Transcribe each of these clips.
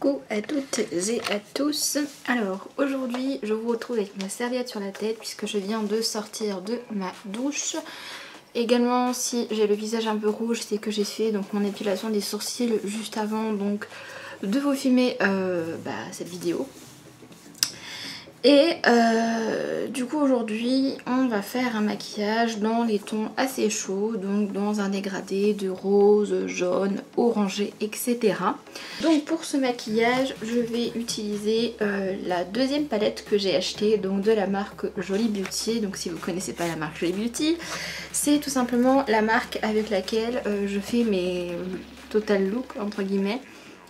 Coucou à toutes et à tous. Alors aujourd'hui je vous retrouve avec ma serviette sur la tête puisque je viens de sortir de ma douche. Également si j'ai le visage un peu rouge, c'est que j'ai fait donc mon épilation des sourcils juste avant donc de vous filmer cette vidéo. Et du coup aujourd'hui on va faire un maquillage dans les tons assez chauds, donc dans un dégradé de rose, jaune, orangé, etc. Donc pour ce maquillage je vais utiliser la deuxième palette que j'ai achetée, donc de la marque Jolly Beauty. Donc si vous ne connaissez pas la marque Jolly Beauty, c'est tout simplement la marque avec laquelle je fais mes total look entre guillemets.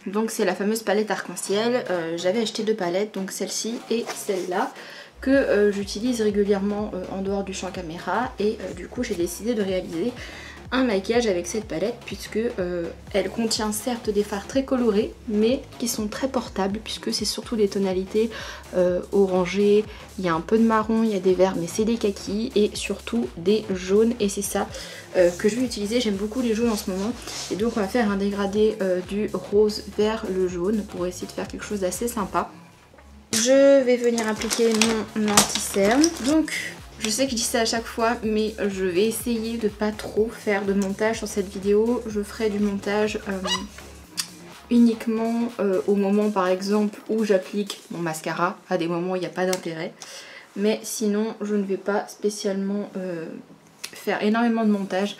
Donc c'est la fameuse palette arc-en-ciel. J'avais acheté deux palettes, donc celle-ci et celle-là, que j'utilise régulièrement en dehors du champ caméra. Et du coup j'ai décidé de réaliser un maquillage avec cette palette puisque elle contient certes des fards très colorés mais qui sont très portables puisque c'est surtout des tonalités orangées, il y a un peu de marron, il y a des verts mais c'est des kakis et surtout des jaunes, et c'est ça que je vais utiliser. J'aime beaucoup les jaunes en ce moment et donc on va faire un dégradé du rose vers le jaune pour essayer de faire quelque chose d'assez sympa. Je vais venir appliquer mon anti-cerne. Donc je sais que je dis ça à chaque fois, mais je vais essayer de pas trop faire de montage sur cette vidéo. Je ferai du montage uniquement au moment par exemple où j'applique mon mascara. À des moments où il n'y a pas d'intérêt. Mais sinon je ne vais pas spécialement faire énormément de montage.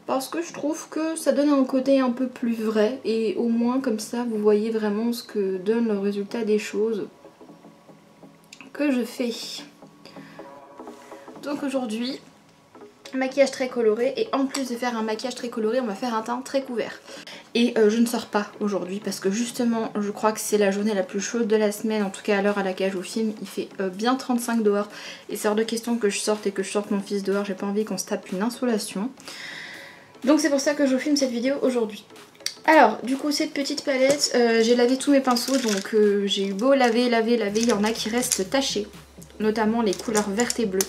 Parce que je trouve que ça donne un côté un peu plus vrai. Et au moins comme ça vous voyez vraiment ce que donne le résultat des choses que je fais. Donc aujourd'hui, maquillage très coloré, et en plus de faire un maquillage très coloré, on va faire un teint très couvert. Et je ne sors pas aujourd'hui parce que justement je crois que c'est la journée la plus chaude de la semaine, en tout cas à l'heure à laquelle je vous filme, il fait bien 35 dehors. Et c'est hors de question que je sorte et que je sorte mon fils dehors, j'ai pas envie qu'on se tape une insolation. Donc c'est pour ça que je vous filme cette vidéo aujourd'hui. Alors du coup cette petite palette, j'ai lavé tous mes pinceaux, donc j'ai eu beau laver, il y en a qui restent tachés. Notamment les couleurs vertes et bleues.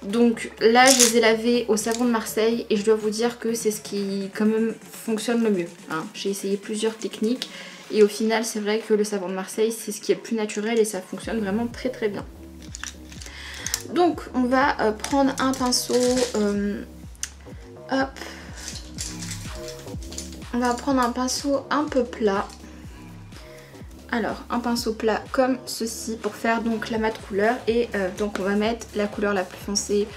Donc là je les ai lavés au savon de Marseille et je dois vous dire que c'est ce qui quand même fonctionne le mieux, hein. J'ai essayé plusieurs techniques et au final c'est vrai que le savon de Marseille c'est ce qui est le plus naturel et ça fonctionne vraiment très très bien. Donc on va prendre un pinceau, hop, on va prendre un pinceau un peu plat. Alors un pinceau plat comme ceci pour faire donc la mat couleur, et donc on va mettre la couleur la plus foncée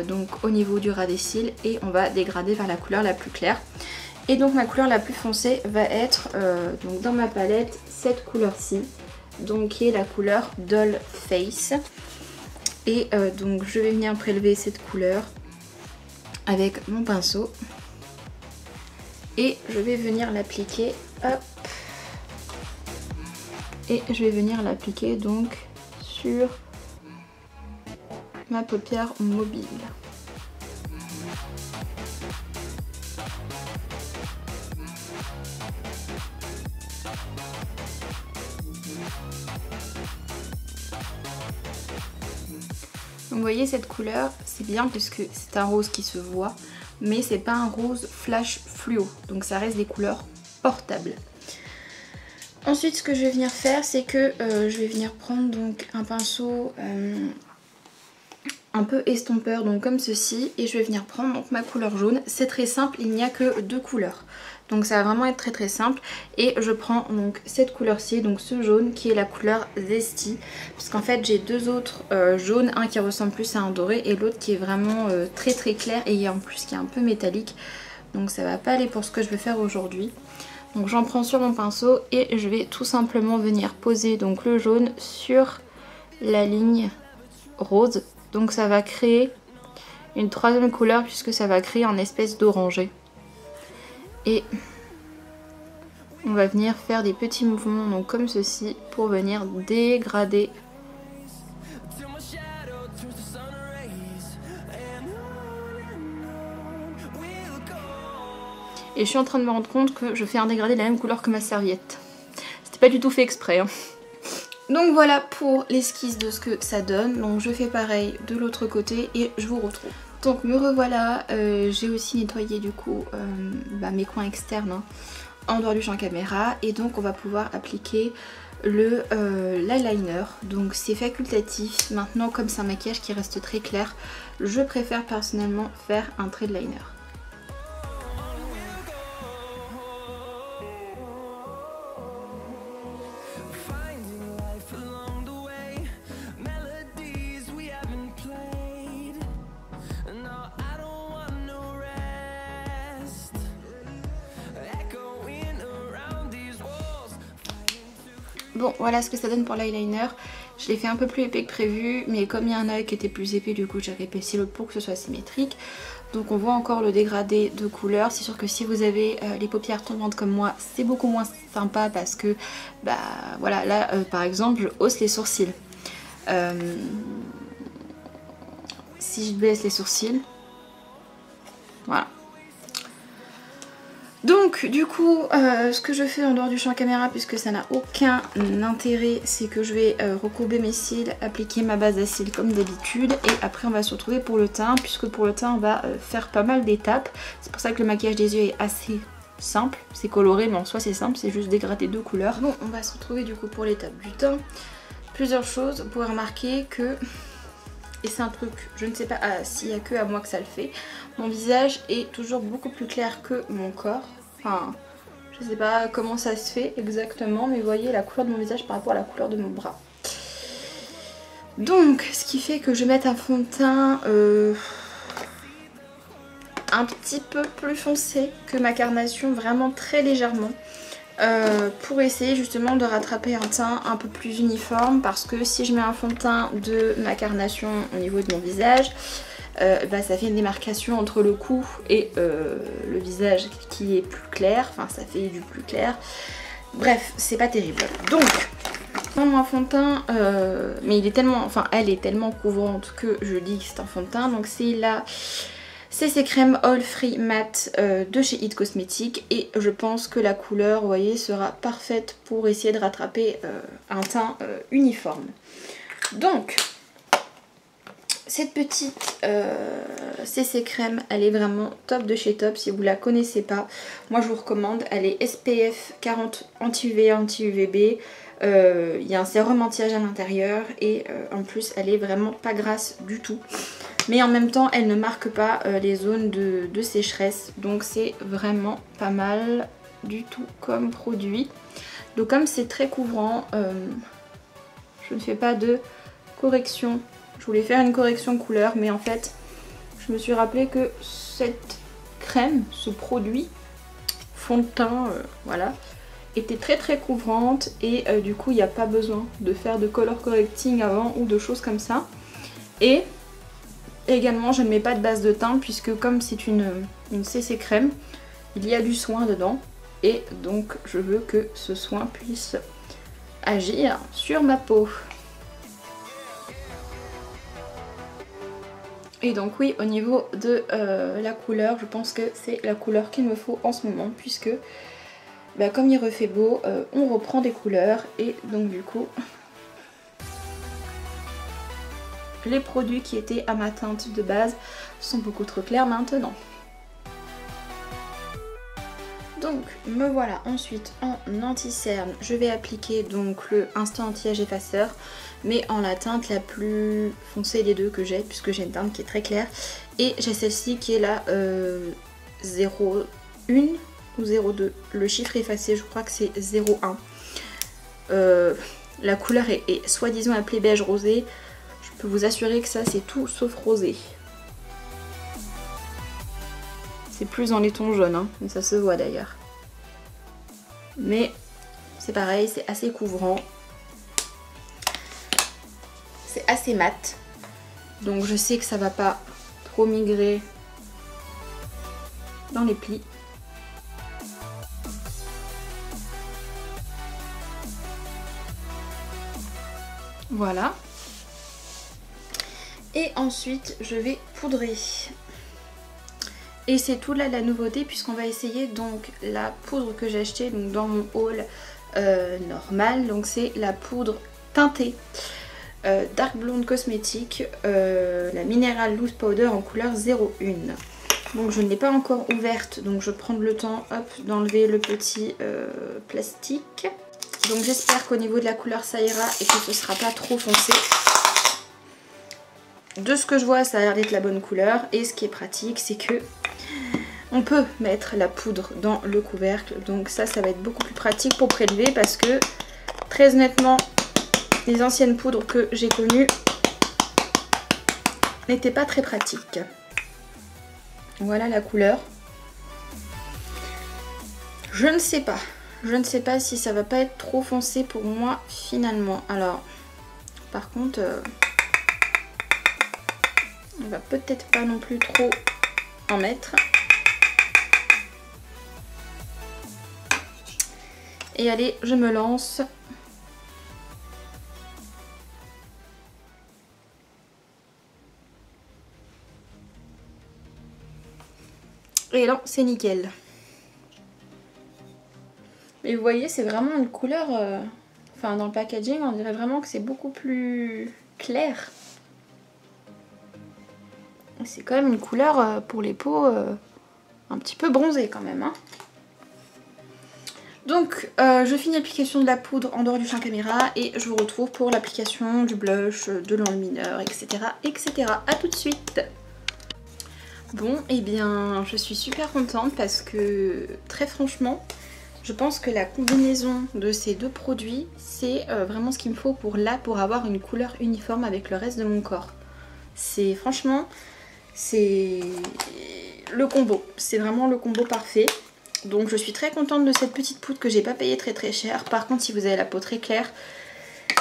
donc au niveau du ras des cils et on va dégrader vers la couleur la plus claire. Et donc ma couleur la plus foncée va être donc dans ma palette cette couleur-ci, donc qui est la couleur Doll Face. Et donc je vais venir prélever cette couleur avec mon pinceau et je vais venir l'appliquer, hop. Et je vais venir l'appliquer donc sur ma paupière mobile. Donc vous voyez cette couleur, c'est bien puisque c'est un rose qui se voit, mais c'est pas un rose flash fluo, donc ça reste des couleurs portables. Ensuite ce que je vais venir faire c'est que je vais venir prendre donc un pinceau un peu estompeur, donc comme ceci, et je vais venir prendre donc ma couleur jaune. C'est très simple, il n'y a que deux couleurs, donc ça va vraiment être très très simple. Et je prends donc cette couleur-ci, donc ce jaune qui est la couleur Zesty, parce qu'en fait j'ai deux autres jaunes, un qui ressemble plus à un doré et l'autre qui est vraiment très très clair et en plus qui est un peu métallique, donc ça va pas aller pour ce que je vais faire aujourd'hui. Donc j'en prends sur mon pinceau et je vais tout simplement venir poser donc le jaune sur la ligne rose. Donc ça va créer une troisième couleur puisque ça va créer un espèce d'orangé. Et on va venir faire des petits mouvements donc comme ceci pour venir dégrader . Et je suis en train de me rendre compte que je fais un dégradé de la même couleur que ma serviette. C'était pas du tout fait exprès, hein. Donc voilà pour l'esquisse de ce que ça donne. Donc je fais pareil de l'autre côté et je vous retrouve. Donc me revoilà, j'ai aussi nettoyé du coup mes coins externes, hein, en dehors du champ caméra et donc on va pouvoir appliquer l'eyeliner. Donc c'est facultatif. Maintenant, comme c'est un maquillage qui reste très clair, je préfère personnellement faire un trait de liner. Bon, voilà ce que ça donne pour l'eyeliner. Je l'ai fait un peu plus épais que prévu, mais comme il y a un œil qui était plus épais, du coup j'ai épaissi l'autre pour que ce soit symétrique. Donc on voit encore le dégradé de couleur. C'est sûr que si vous avez les paupières tombantes comme moi, c'est beaucoup moins sympa parce que, bah voilà, là par exemple, je hausse les sourcils. Si je baisse les sourcils, voilà. Donc du coup ce que je fais en dehors du champ caméra, puisque ça n'a aucun intérêt, c'est que je vais recourber mes cils, appliquer ma base à cils comme d'habitude et après on va se retrouver pour le teint, puisque pour le teint on va faire pas mal d'étapes. C'est pour ça que le maquillage des yeux est assez simple, c'est coloré mais en soi c'est simple, c'est juste dégrader deux couleurs. Bon, on va se retrouver du coup pour l'étape du teint. Plusieurs choses, vous pouvez remarquer que... Et c'est un truc, je ne sais pas s'il n'y a que à moi que ça le fait. Mon visage est toujours beaucoup plus clair que mon corps. Enfin, je ne sais pas comment ça se fait exactement, mais vous voyez la couleur de mon visage par rapport à la couleur de mon bras. Donc, ce qui fait que je vais mettre un fond de teint un petit peu plus foncé que ma carnation, vraiment très légèrement. Pour essayer justement de rattraper un teint un peu plus uniforme, parce que si je mets un fond de teint de ma carnation au niveau de mon visage, bah, ça fait une démarcation entre le cou et le visage qui est plus clair, enfin ça fait du plus clair, bref c'est pas terrible. Donc un fond de teint, mais il est tellement, enfin elle est tellement couvrante que je dis que c'est un fond de teint, donc c'est la CC Crème All Free Matte de chez It Cosmetics et je pense que la couleur, vous voyez, sera parfaite pour essayer de rattraper un teint uniforme. Donc, cette petite CC Crème, elle est vraiment top de chez top. Si vous la connaissez pas, moi je vous recommande. Elle est SPF 40 anti-UV, anti-UVB. Il y a un sérum anti-âge à l'intérieur et en plus elle est vraiment pas grasse du tout. Mais en même temps elle ne marque pas les zones de sécheresse, donc c'est vraiment pas mal du tout comme produit. Donc comme c'est très couvrant, je ne fais pas de correction. Je voulais faire une correction couleur, mais en fait je me suis rappelé que cette crème, ce produit fond de teint, voilà, était très couvrante et du coup il n'y a pas besoin de faire de color correcting avant ou de choses comme ça. Et également je ne mets pas de base de teint puisque comme c'est une CC crème, il y a du soin dedans et donc je veux que ce soin puisse agir sur ma peau. Et donc oui, au niveau de la couleur, je pense que c'est la couleur qu'il me faut en ce moment puisque bah, comme il refait beau, on reprend des couleurs et donc du coup les produits qui étaient à ma teinte de base sont beaucoup trop clairs maintenant. Donc me voilà ensuite en anti-cerne. Je vais appliquer donc le Instant Anti-Âge Effaceur, mais en la teinte la plus foncée des deux que j'ai, puisque j'ai une teinte qui est très claire. Et j'ai celle-ci qui est la 01 ou 02. Le chiffre effacé, je crois que c'est 01. La couleur est soi-disant appelée beige rosé. Je peux vous assurer que ça c'est tout sauf rosé. C'est plus dans les tons jaunes, hein, mais ça se voit d'ailleurs. Mais c'est pareil, c'est assez couvrant. C'est assez mat. Donc je sais que ça va pas trop migrer dans les plis. Voilà. Et ensuite je vais poudrer. Et c'est tout là la nouveauté puisqu'on va essayer donc la poudre que j'ai achetée donc dans mon haul normal. Donc c'est la poudre teintée Dark Blonde Cosmetics, la Mineral Loose Powder en couleur 01. Donc je ne l'ai pas encore ouverte, donc je vais prendre le temps d'enlever le petit plastique. Donc j'espère qu'au niveau de la couleur ça ira et que ce ne sera pas trop foncé. De ce que je vois, ça a l'air d'être la bonne couleur. Et ce qui est pratique, c'est que on peut mettre la poudre dans le couvercle. Donc ça va être beaucoup plus pratique pour prélever parce que très honnêtement, les anciennes poudres que j'ai connues n'étaient pas très pratiques. Voilà la couleur. Je ne sais pas. Je ne sais pas si ça va pas être trop foncé pour moi finalement. Alors, par contre, on va peut-être pas non plus trop en mettre. Et allez, je me lance. Et là, c'est nickel. Mais vous voyez, c'est vraiment une couleur... Enfin, dans le packaging, on dirait vraiment que c'est beaucoup plus clair. C'est quand même une couleur pour les peaux un petit peu bronzée quand même. Hein. Donc, je finis l'application de la poudre en dehors du champ caméra et je vous retrouve pour l'application du blush, de l'enlumineur, etc., etc. A tout de suite. Bon, et bien, je suis super contente parce que, très franchement, je pense que la combinaison de ces deux produits, c'est vraiment ce qu'il me faut pour avoir une couleur uniforme avec le reste de mon corps. C'est franchement, c'est le combo. C'est vraiment le combo parfait. Donc je suis très contente de cette petite poudre que j'ai pas payée très cher. Par contre, si vous avez la peau très claire,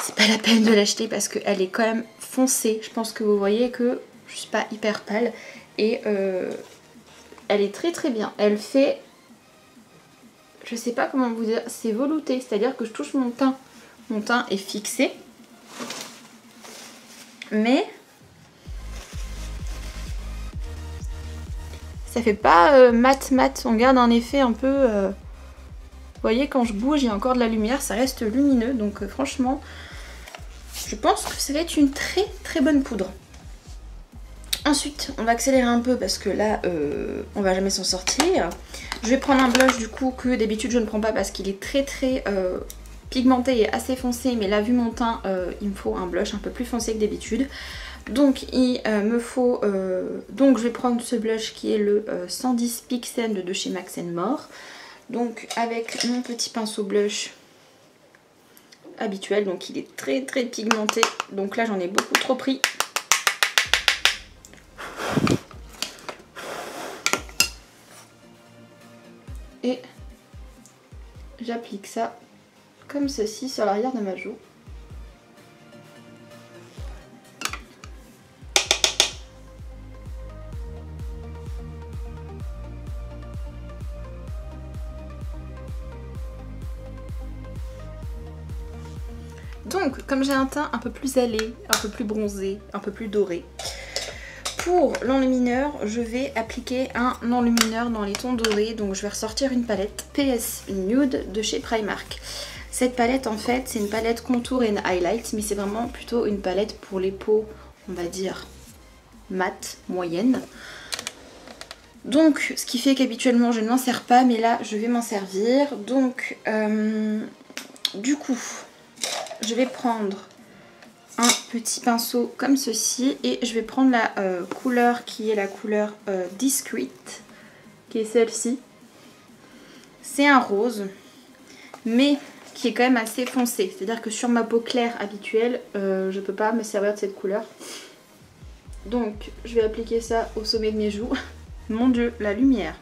c'est pas la peine de l'acheter parce qu'elle est quand même foncée. Je pense que vous voyez que je suis pas hyper pâle. Et elle est très bien. Elle fait... Je sais pas comment vous dire, c'est velouté, c'est-à-dire que je touche mon teint. Mon teint est fixé. Mais ça fait pas mat. On garde un effet un peu... Vous voyez, quand je bouge, il y a encore de la lumière, ça reste lumineux. Donc franchement, je pense que ça va être une très bonne poudre. Ensuite, on va accélérer un peu parce que là, on va jamais s'en sortir. Je vais prendre un blush du coup que d'habitude je ne prends pas parce qu'il est très pigmenté et assez foncé. Mais là, vu mon teint, il me faut un blush un peu plus foncé que d'habitude. Donc, il me faut... donc, je vais prendre ce blush qui est le 110 Pixel de chez Max More. Donc, avec mon petit pinceau blush habituel. Donc, il est très pigmenté. Donc là, j'en ai beaucoup trop pris. Et j'applique ça comme ceci sur l'arrière de ma joue. Donc, comme j'ai un teint un peu plus allé, un peu plus bronzé, un peu plus doré, pour l'enlumineur, je vais appliquer un enlumineur dans les tons dorés. Donc je vais ressortir une palette PS Nude de chez Primark. Cette palette en fait, c'est une palette contour and highlight, mais c'est vraiment plutôt une palette pour les peaux, on va dire, mat, moyenne. Donc ce qui fait qu'habituellement je ne m'en sers pas, mais là je vais m'en servir. Donc du coup, je vais prendre un petit pinceau comme ceci et je vais prendre la couleur qui est la couleur Discreet, qui est celle-ci. C'est un rose mais qui est quand même assez foncé, c'est à dire que sur ma peau claire habituelle je peux pas me servir de cette couleur. Donc je vais appliquer ça au sommet de mes joues. Mon dieu, la lumière.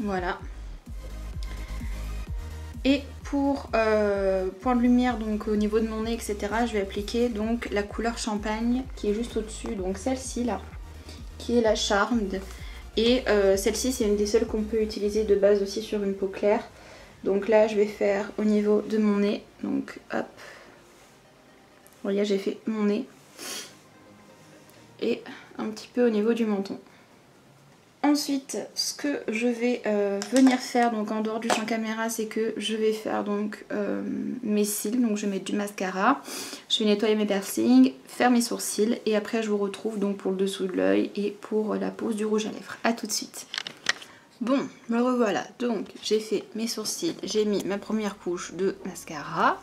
Voilà. Et pour point de lumière, donc au niveau de mon nez, etc., je vais appliquer donc la couleur champagne qui est juste au-dessus. Donc celle-ci là, qui est la Charmed. Et celle-ci, c'est une des seules qu'on peut utiliser de base aussi sur une peau claire. Donc là, je vais faire au niveau de mon nez. Donc hop. Voyez, j'ai fait mon nez. Et un petit peu au niveau du menton. Ensuite, ce que je vais venir faire donc en dehors du champ caméra, c'est que je vais faire donc mes cils. Donc je vais mettre du mascara, je vais nettoyer mes piercings, faire mes sourcils et après je vous retrouve donc pour le dessous de l'œil et pour la pose du rouge à lèvres. A tout de suite. Bon, me revoilà. Donc j'ai fait mes sourcils, j'ai mis ma première couche de mascara.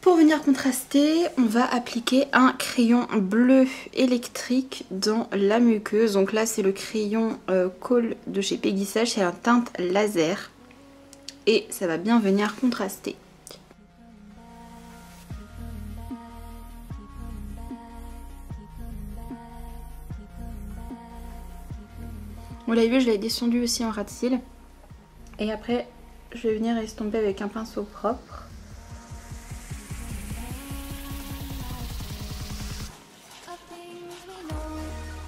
Pour venir contraster, on va appliquer un crayon bleu électrique dans la muqueuse. Donc là, c'est le crayon Kohl de chez Peggy Sage, c'est un teinte laser. Et ça va bien venir contraster. Vous l'avez vu, je l'ai descendu aussi en ras de cils. Et après, je vais venir estomper avec un pinceau propre.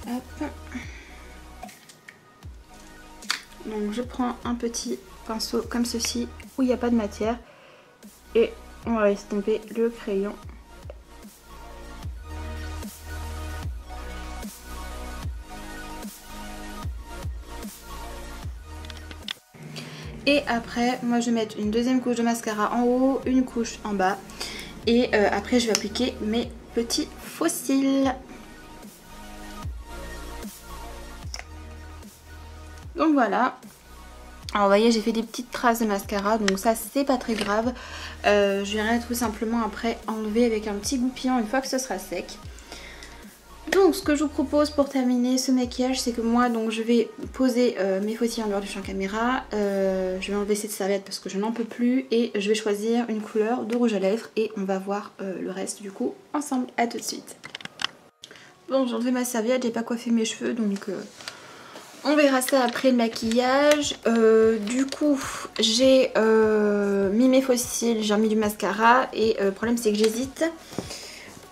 Hop. Donc je prends un petit pinceau comme ceci où il n'y a pas de matière et on va estomper le crayon. Et après moi je vais mettre une deuxième couche de mascara en haut, une couche en bas et après je vais appliquer mes petits faux cils. Donc voilà, alors vous voyez j'ai fait des petites traces de mascara, donc ça c'est pas très grave. Je viendrai tout simplement après enlever avec un petit goupillant une fois que ce sera sec. Donc ce que je vous propose pour terminer ce maquillage, c'est que moi donc je vais poser mes faux cils en dehors du champ caméra. Je vais enlever cette serviette parce que je n'en peux plus et je vais choisir une couleur de rouge à lèvres et on va voir le reste du coup ensemble. A tout de suite. Bon, j'ai enlevé ma serviette, j'ai pas coiffé mes cheveux donc... on verra ça après le maquillage. Du coup, j'ai mis mes faux cils, j'ai remis du mascara et le problème c'est que j'hésite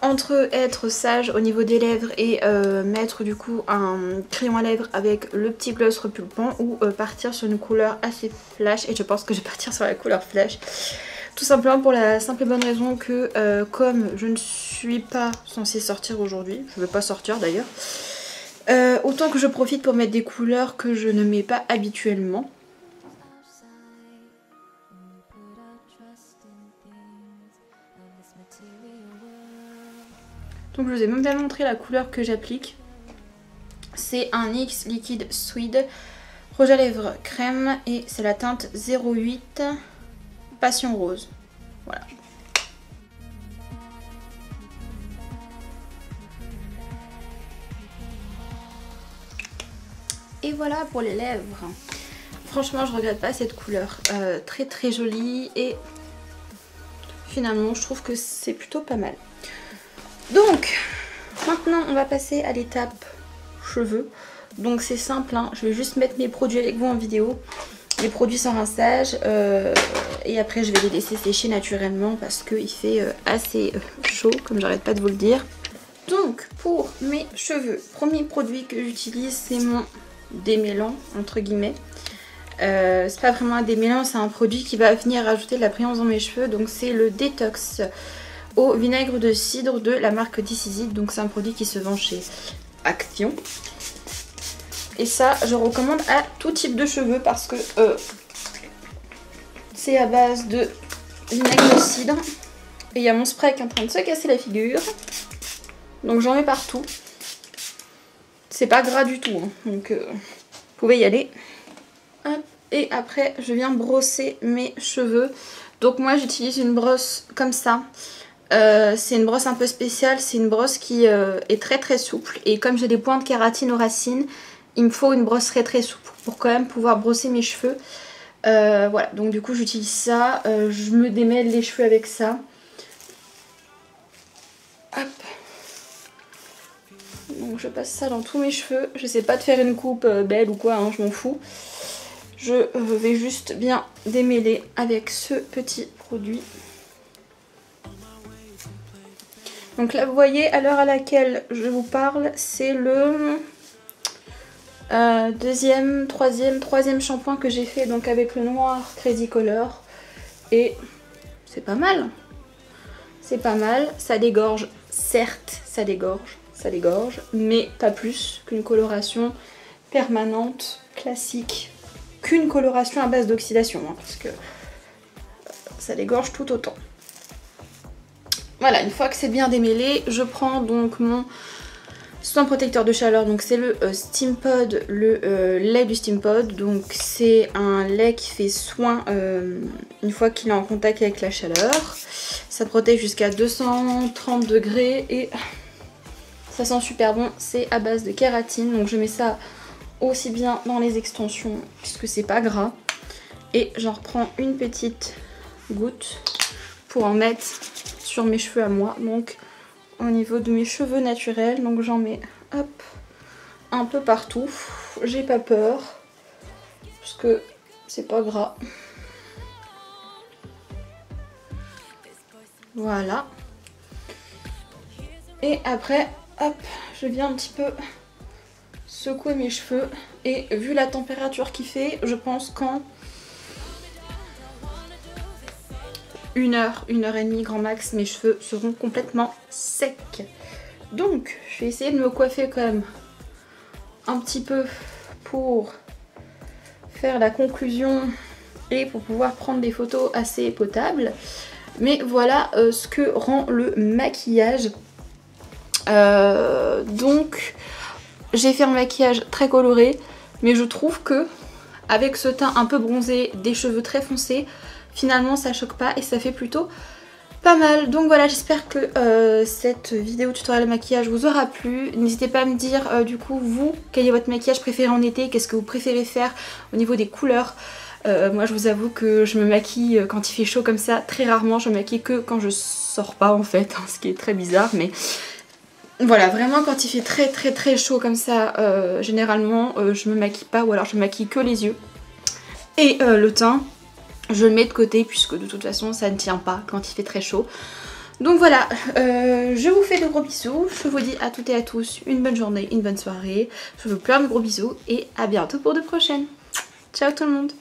entre être sage au niveau des lèvres et mettre du coup un crayon à lèvres avec le petit gloss repulpant ou partir sur une couleur assez flash et je pense que je vais partir sur la couleur flash. Tout simplement pour la simple et bonne raison que comme je ne suis pas censée sortir aujourd'hui, je ne vais pas sortir d'ailleurs, autant que je profite pour mettre des couleurs que je ne mets pas habituellement. Donc je vous ai même bien montré la couleur que j'applique. C'est un NYX Liquid Suede rouge à lèvres crème et c'est la teinte 08 Passion Rose. Voilà. Et voilà pour les lèvres. Franchement je regrette pas cette couleur, très très jolie et finalement je trouve que c'est plutôt pas mal. Donc maintenant on va passer à l'étape cheveux. Donc c'est simple, hein. Je vais juste mettre mes produits avec vous en vidéo, les produits sans rinçage et après je vais les laisser sécher naturellement parce qu'il fait assez chaud comme j'arrête pas de vous le dire. Donc pour mes cheveux, premier produit que j'utilise c'est mon démêlant entre guillemets. C'est pas vraiment un démêlant, c'est un produit qui va venir rajouter de la brillance dans mes cheveux. Donc c'est le détox au vinaigre de cidre de la marque This Is It. Donc c'est un produit qui se vend chez Action. Et ça je recommande à tout type de cheveux parce que c'est à base de vinaigre de cidre. Et il y a mon spray qui est en train de se casser la figure. Donc j'en mets partout. C'est pas gras du tout, hein. Donc vous pouvez y aller. Hop. Et après je viens brosser mes cheveux. Donc moi j'utilise une brosse comme ça. C'est une brosse un peu spéciale. C'est une brosse qui est très très souple. Et comme j'ai des points de kératine aux racines, il me faut une brosse très très souple pour quand même pouvoir brosser mes cheveux. Voilà, donc du coup j'utilise ça. Je me démêle les cheveux avec ça. Hop. Donc je passe ça dans tous mes cheveux. Je sais pas de faire une coupe belle ou quoi, hein, je m'en fous. Je vais juste bien démêler avec ce petit produit. Donc là vous voyez à l'heure à laquelle je vous parle, c'est le troisième shampoing que j'ai fait donc avec le noir Crazy Color. Et c'est pas mal. C'est pas mal, ça dégorge, certes ça dégorge, mais pas plus qu'une coloration permanente, classique, qu'une coloration à base d'oxydation, hein, parce que ça l'égorge tout autant. Voilà, une fois que c'est bien démêlé, je prends donc mon soin protecteur de chaleur, donc c'est le Steampod, le lait du Steampod. Donc c'est un lait qui fait soin une fois qu'il est en contact avec la chaleur. Ça protège jusqu'à 230 degrés et ça sent super bon. C'est à base de kératine, donc je mets ça aussi bien dans les extensions puisque c'est pas gras. Et j'en reprends une petite goutte pour en mettre sur mes cheveux à moi, donc au niveau de mes cheveux naturels. Donc j'en mets hop un peu partout, j'ai pas peur parce que c'est pas gras. Voilà, et après hop, je viens un petit peu secouer mes cheveux et vu la température qu'il fait, je pense qu'en 1 heure, 1 heure et demie grand max, mes cheveux seront complètement secs. Donc je vais essayer de me coiffer quand même un petit peu pour faire la conclusion et pour pouvoir prendre des photos assez potables. Mais voilà ce que rend le maquillage. Donc j'ai fait un maquillage très coloré, mais je trouve que avec ce teint un peu bronzé, des cheveux très foncés, finalement ça choque pas et ça fait plutôt pas mal. Donc voilà, j'espère que cette vidéo tutoriel maquillage vous aura plu. N'hésitez pas à me dire du coup vous, quel est votre maquillage préféré en été, qu'est-ce que vous préférez faire au niveau des couleurs. Moi je vous avoue que je me maquille quand il fait chaud comme ça, très rarement. Je me maquille que quand je sors pas en fait, ce qui est très bizarre, mais voilà, vraiment quand il fait très chaud comme ça, généralement je me maquille pas, ou alors je me maquille que les yeux. Et le teint, je le mets de côté puisque de toute façon ça ne tient pas quand il fait très chaud. Donc voilà, je vous fais de gros bisous, je vous dis à toutes et à tous une bonne journée, une bonne soirée. Je vous fais plein de gros bisous et à bientôt pour de prochaines. Ciao tout le monde.